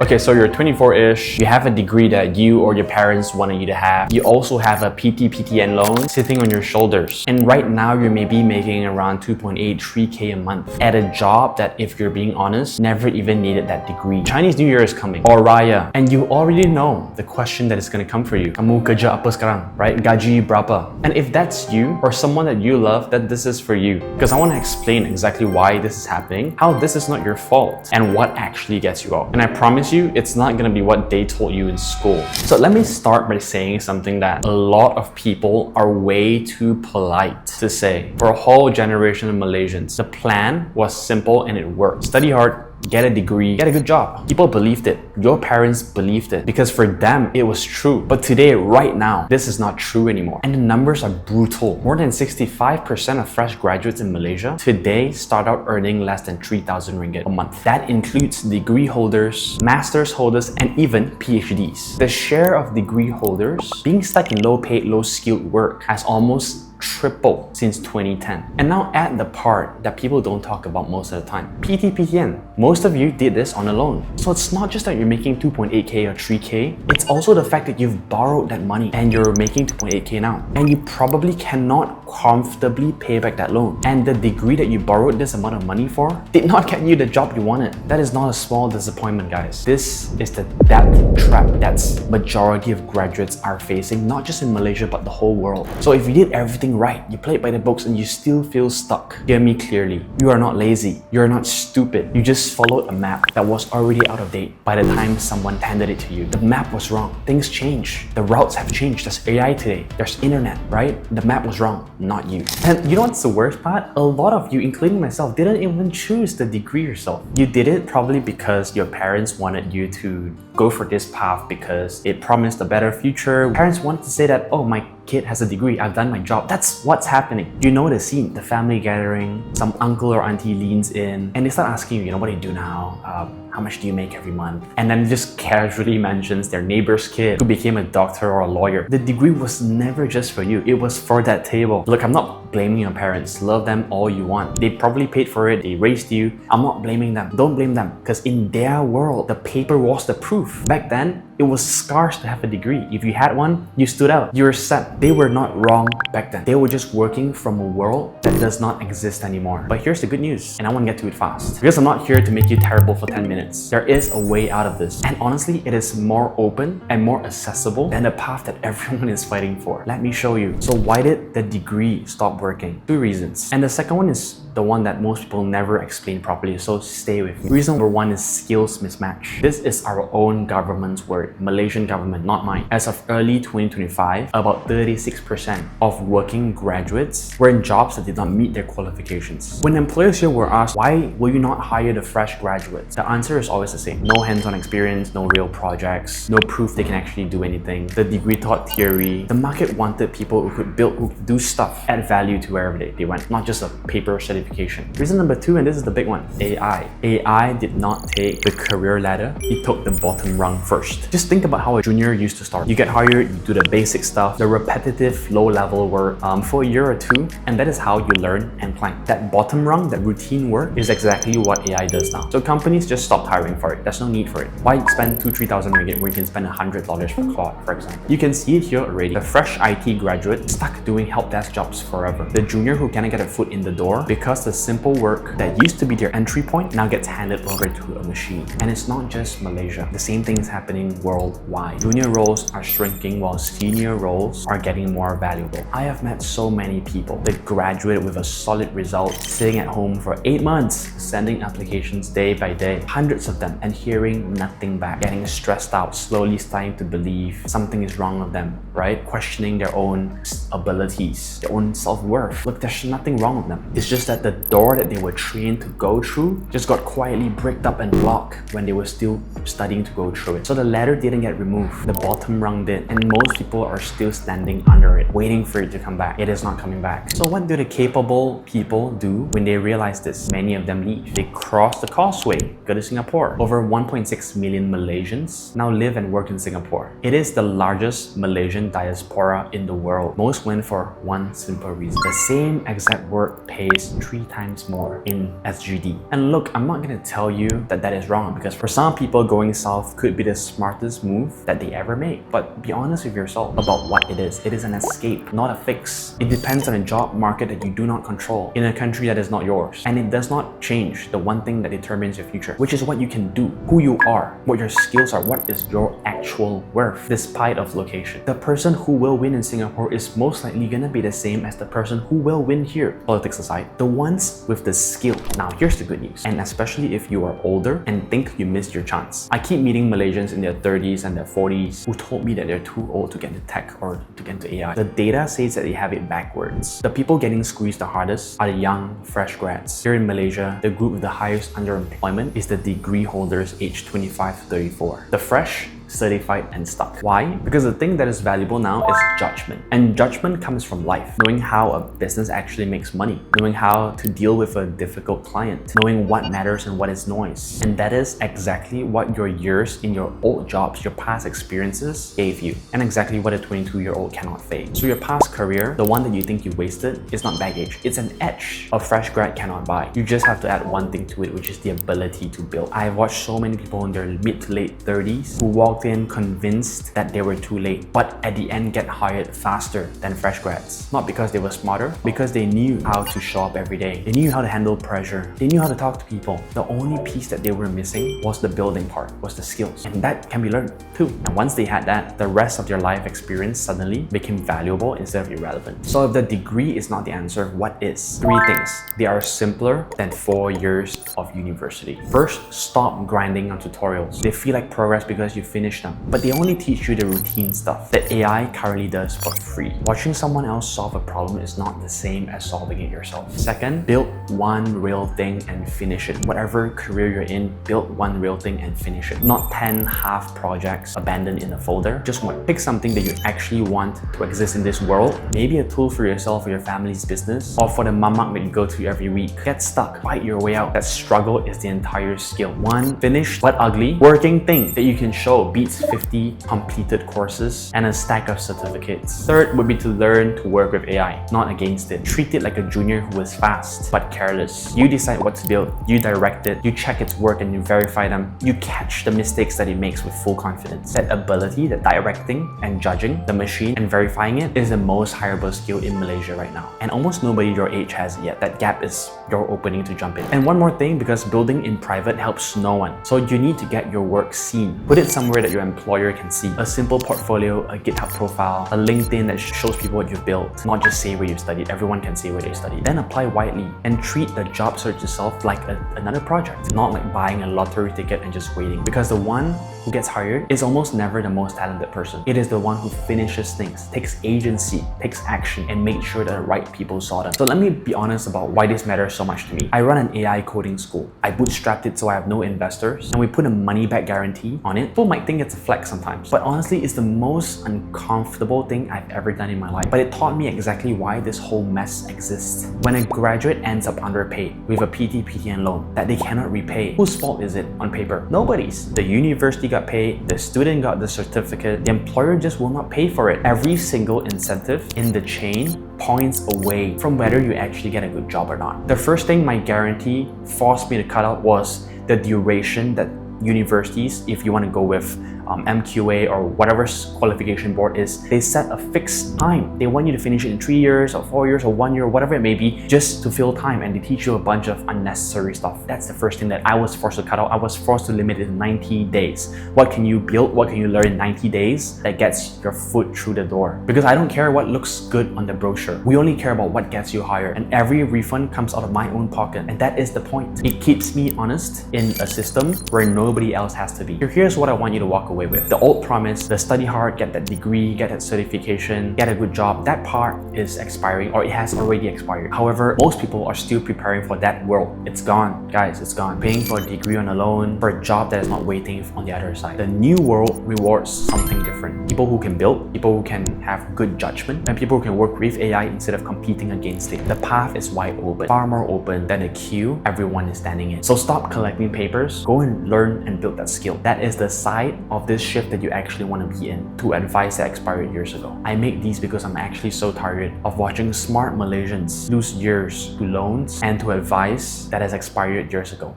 Okay, so you're 24-ish, you have a degree that you or your parents wanted you to have. You also have a PTPTN loan sitting on your shoulders. And right now you may be making around 2.83K a month at a job that, if you're being honest, never even needed that degree. Chinese New Year is coming, or Raya, and you already know the question that is going to come for you. Kamu kerja apa sekarang, right? Gaji berapa? And if that's you or someone that you love, then this is for you. Because I want to explain exactly why this is happening, how this is not your fault, and what actually gets you out. And I promise you, it's not gonna be what they told you in school. So let me start by saying something that a lot of people are way too polite to say. For a whole generation of Malaysians, the plan was simple and it worked. Study hard, get a degree, get a good job. People believed it. Your parents believed it because for them, it was true. But today, right now, this is not true anymore. And the numbers are brutal. More than 65% of fresh graduates in Malaysia today start out earning less than 3,000 ringgit a month. That includes degree holders, master's holders, and even PhDs. The share of degree holders being stuck in low-paid, low-skilled work has almost tripled since 2010. And now add the part that people don't talk about most of the time. PTPTN. Most of you did this on a loan. So it's not just that you're making 2.8K or 3K, it's also the fact that you've borrowed that money and you're making 2.8K now. And you probably cannot comfortably pay back that loan. And the degree that you borrowed this amount of money for did not get you the job you wanted. That is not a small disappointment, guys. This is the debt trap that's majority of graduates are facing, not just in Malaysia, but the whole world. So if you did everything right, you played by the books and you still feel stuck, hear me clearly. You are not lazy. You're not stupid. You just followed a map that was already out of date by the time someone handed it to you. The map was wrong. Things change. The routes have changed. There's AI today. There's internet, right? The map was wrong, not you. And you know what's the worst part? A lot of you, including myself, didn't even choose the degree yourself. You did it probably because your parents wanted you to go for this path because it promised a better future. Parents wanted to say that, oh, my kid has a degree, I've done my job. That's what's happening. You know the scene, the family gathering, some uncle or auntie leans in and they start asking you, what do you do now? How much do you make every month? And then just casually mentions their neighbor's kid who became a doctor or a lawyer. The degree was never just for you. It was for that table. Look, I'm not blaming your parents. Love them all you want. They probably paid for it. They raised you. I'm not blaming them. Don't blame them because in their world, the paper was the proof. Back then, it was scarce to have a degree. If you had one, you stood out. You were set. They were not wrong back then. They were just working from a world that does not exist anymore. But here's the good news, and I want to get to it fast. Because I'm not here to make you terrible for 10 minutes. There is a way out of this. And honestly, it is more open and more accessible than the path that everyone is fighting for. Let me show you. So why did the degree stop working? 2 reasons. And the second one is the one that most people never explain properly, so stay with me. Reason number 1 is skills mismatch. This is our own government's word, Malaysian government, not mine. As of early 2025, about 36% of working graduates were in jobs that did not meet their qualifications. When employers here were asked, why will you not hire the fresh graduates? The answer is always the same. No hands-on experience, no real projects, no proof they can actually do anything. The degree taught theory. The market wanted people who could build, who could do stuff, add value to wherever they went, not just a paper certification. Reason number 2, and this is the big one, AI. AI did not take the career ladder, it took the bottom rung first. Just think about how a junior used to start. You get hired, you do the basic stuff, the repetitive low-level work for a year or 2, and that is how you learn and climb. That bottom rung, that routine work is exactly what AI does now. So companies just stopped hiring for it. There's no need for it. Why spend 2,000-3,000 ringgit where you can spend $100 for Claude, for example? You can see it here already. The fresh IT graduate stuck doing help desk jobs forever. The junior who cannot get a foot in the door because the simple work that used to be their entry point now gets handed over to a machine. And it's not just Malaysia. The same thing is happening worldwide. Junior roles are shrinking while senior roles are getting more valuable. I have met so many people that graduated with a solid result, sitting at home for 8 months, sending applications day by day, hundreds of them, and hearing nothing back, getting stressed out, slowly starting to believe something is wrong with them, right? Questioning their own abilities, their own self-worth. Look, there's nothing wrong with them. It's just that the door that they were trained to go through just got quietly bricked up and blocked when they were still studying to go through it. So the ladder didn't get removed, the bottom rung did, and most people are still standing under it, waiting for it to come back. It is not coming back. So what do the capable people do when they realize this? Many of them leave. They cross the causeway, go to Singapore. Over 1.6 million Malaysians now live and work in Singapore. It is the largest Malaysian diaspora in the world. Most went for one simple reason. The same exact work pays 3 times more in SGD. And look, I'm not gonna tell you that that is wrong, because for some people, going south could be the smartest move that they ever made. But be honest with yourself about what it is. It is an escape, not a fix. It depends on a job market that you do not control in a country that is not yours. And it does not change the one thing that determines your future, which is what you can do, who you are, what your skills are, what is your actual worth, despite of location. The person who will win in Singapore is most likely gonna be the same as the person who will win here, politics aside. The ones with the skill. Now, here's the good news, and especially if you are older and think you missed your chance. I keep meeting Malaysians in their 30s and their 40s who told me that they're too old to get into tech or to get into AI. The data says that they have it backwards. The people getting squeezed the hardest are the young, fresh grads. Here in Malaysia, the group with the highest underemployment is the degree holders aged 25 to 34. The fresh, certified, and stuck. Why? Because the thing that is valuable now is judgment. And judgment comes from life. Knowing how a business actually makes money. Knowing how to deal with a difficult client. Knowing what matters and what is noise. And that is exactly what your years in your old jobs, your past experiences gave you. And exactly what a 22-year-old cannot fake. So your past career, the one that you think you wasted, is not baggage. It's an edge a fresh grad cannot buy. You just have to add one thing to it, which is the ability to build. I've watched so many people in their mid to late 30s who walk in convinced that they were too late, but at the end get hired faster than fresh grads. Not because they were smarter, because they knew how to show up every day. They knew how to handle pressure. They knew how to talk to people. The only piece that they were missing was the building part, was the skills. And that can be learned too. And once they had that, the rest of their life experience suddenly became valuable instead of irrelevant. So if the degree is not the answer, what is? 3 things. They are simpler than 4 years of university. First, stop grinding on tutorials. They feel like progress because you finish them, but they only teach you the routine stuff that AI currently does for free. Watching someone else solve a problem is not the same as solving it yourself. Second, build one real thing and finish it. Whatever career you're in, build one real thing and finish it. Not 10 half projects abandoned in a folder. Just one. Pick something that you actually want to exist in this world. Maybe a tool for yourself or your family's business, or for the mamak that you go to every week. Get stuck. Fight your way out. That struggle is the entire skill. One finished but ugly working thing that you can show beats 50 completed courses and a stack of certificates. Third would be to learn to work with AI, not against it. Treat it like a junior who is fast but careless. You decide what to build, you direct it, you check its work and you verify them. You catch the mistakes that it makes with full confidence. That ability, that directing and judging the machine and verifying it, is the most hireable skill in Malaysia right now. And almost nobody your age has it yet. That gap is your opening to jump in. And one more thing, because building in private helps no one. So you need to get your work seen. Put it somewhere that your employer can see. A simple portfolio, a GitHub profile, a LinkedIn that shows people what you've built. Not just say where you studied. Everyone can say where they studied. Then apply widely and treat the job search itself like another project. Not like buying a lottery ticket and just waiting. Because the one who gets hired is almost never the most talented person. It is the one who finishes things, takes agency, takes action, and makes sure that the right people saw them. So let me be honest about why this matters so much to me. I run an AI coding school. I bootstrapped it so I have no investors, and we put a money-back guarantee on it. People might think it's a flex sometimes, but honestly, it's the most uncomfortable thing I've ever done in my life. But it taught me exactly why this whole mess exists. When a graduate ends up underpaid with a PTPTN loan that they cannot repay, whose fault is it on paper? Nobody's. The university got paid, the student got the certificate, the employer just will not pay for it. Every single incentive in the chain points away from whether you actually get a good job or not. The first thing my guarantee forced me to cut out was the duration that universities, if you want to go with MQA or whatever qualification board is, they set a fixed time. They want you to finish it in 3 years or 4 years or 1 year, whatever it may be, just to fill time, and they teach you a bunch of unnecessary stuff. That's the first thing that I was forced to cut out. I was forced to limit it to 90 days. What can you build? What can you learn in 90 days that gets your foot through the door? Because I don't care what looks good on the brochure. We only care about what gets you hired, and every refund comes out of my own pocket, and that is the point. It keeps me honest in a system where nobody else has to be. Here's what I want you to walk away with. The old promise, the study hard, get that degree, get that certification, get a good job, that part is expiring, or it has already expired. However, most people are still preparing for that world. It's gone, guys, it's gone. Paying for a degree on a loan, for a job that is not waiting on the other side. The new world rewards something different. People who can build, people who can have good judgment, and people who can work with AI instead of competing against it. The path is wide open, far more open than the queue everyone is standing in. So stop collecting papers, go and learn learn and build that skill. That is the side of this shift that you actually want to be in, to advice that expired years ago. I make these because I'm actually so tired of watching smart Malaysians lose years to loans and to advice that has expired years ago.